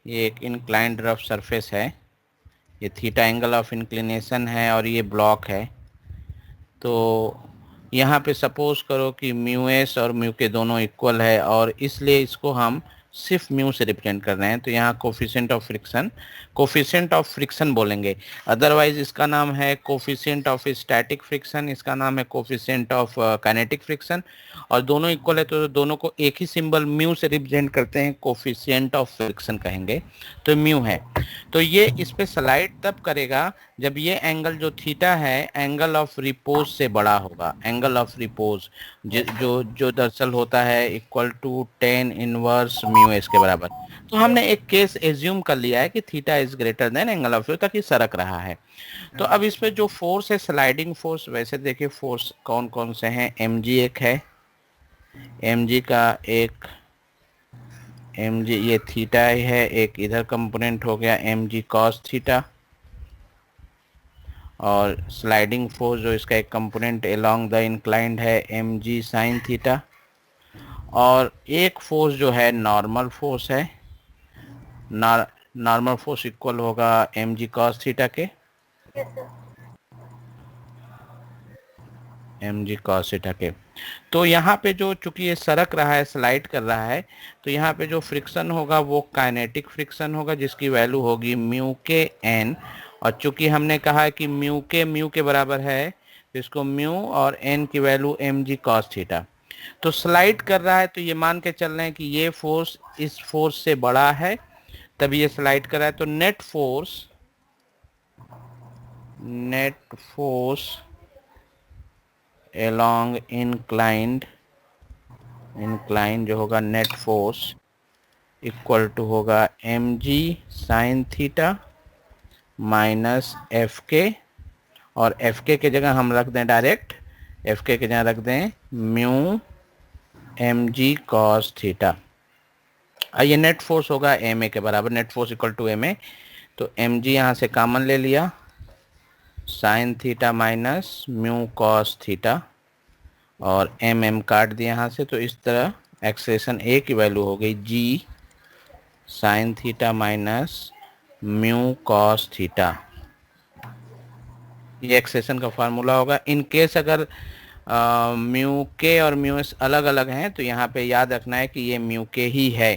ये एक inclined rough surface है, ये थीटा एंगल ऑफ इंक्लिनेशन है और ये ब्लॉक है। तो यहाँ पे सपोज करो कि म्यू एस और म्यू के दोनों इक्वल है और इसलिए इसको हम सिर्फ म्यू से रिप्रेजेंट कर रहे हैं। तो यहाँ कोफिशिएंट ऑफ फ्रिक्शन बोलेंगे। अदरवाइज इसका नाम है कोफिशिएंट ऑफ स्टैटिक फ्रिक्शन, इसका नाम है कोफिशिएंट ऑफ काइनेटिक फ्रिक्शन। और दोनों इक्वल है तो दोनों को एक ही सिंबल म्यू से रिप्रेजेंट करते हैं, कोफिशिएंट ऑफ फ्रिक्शन कहेंगे। तो म्यू है। तो ये इस पे स्लाइड तब करेगा जब ये एंगल जो थीटा है एंगल ऑफ रिपोज से बड़ा होगा। एंगल ऑफ रिपोज जो जो दरअसल होता है equal to ten inverse mu S के बराबर। तो हमने एक केस एज्यूम कर लिया है कि theta is greater than angle of ताकि सरक रहा है। तो अब इस पे जो फोर्स है स्लाइडिंग फोर्स, वैसे देखिए फोर्स कौन कौन से हैं। एम जी एक है, एम जी का एक एम जी ये थीटा है, एक इधर कंपोनेंट हो गया एम जी कॉस थीटा, और स्लाइडिंग फोर्स जो इसका एक कंपोनेंट अलोंग द इंक्लाइंड है एम जी साइन थीटा। और एक फोर्स जो है नॉर्मल फोर्स है, नॉर्मल फोर्स इक्वल होगा एम जी कॉस थीटा के, एम जी कॉस थीटा के। तो यहाँ पे जो चूंकि ये सरक रहा है स्लाइड कर रहा है, तो यहाँ पे जो फ्रिक्शन होगा वो काइनेटिक फ्रिक्शन होगा जिसकी वैल्यू होगी म्यू के एन। और चूंकि हमने कहा है कि म्यू के बराबर है तो इसको म्यू और एन की value M G cos theta. तो स्लाइड कर रहा है तो ये मान के चल रहे हैं कि ये फोर्स इस फोर्स से बड़ा है तभी ये स्लाइड कर रहा है। तो नेट फोर्स along inclined जो होगा नेट फोर्स इक्वल टू होगा M G sine theta minus F के, और एफ के जगह हम रख दें डायरेक्ट, एफ के जगह रख दें mu M G cos theta. ये नेट फोर्स होगा एम ए के बराबर, net force equal to M A. तो एम जी यहाँ से कॉमन ले लिया, sine theta minus mu cos theta, और एम एम काट दिया यहाँ से। तो इस तरह एक्सेशन ए की वैल्यू हो गई g sine theta minus mu cos theta. ये एक्सेशन का फार्मूला होगा। इन केस अगर म्यू के और म्यू एस अलग अलग हैं तो यहाँ पे याद रखना है कि ये म्यू के ही है।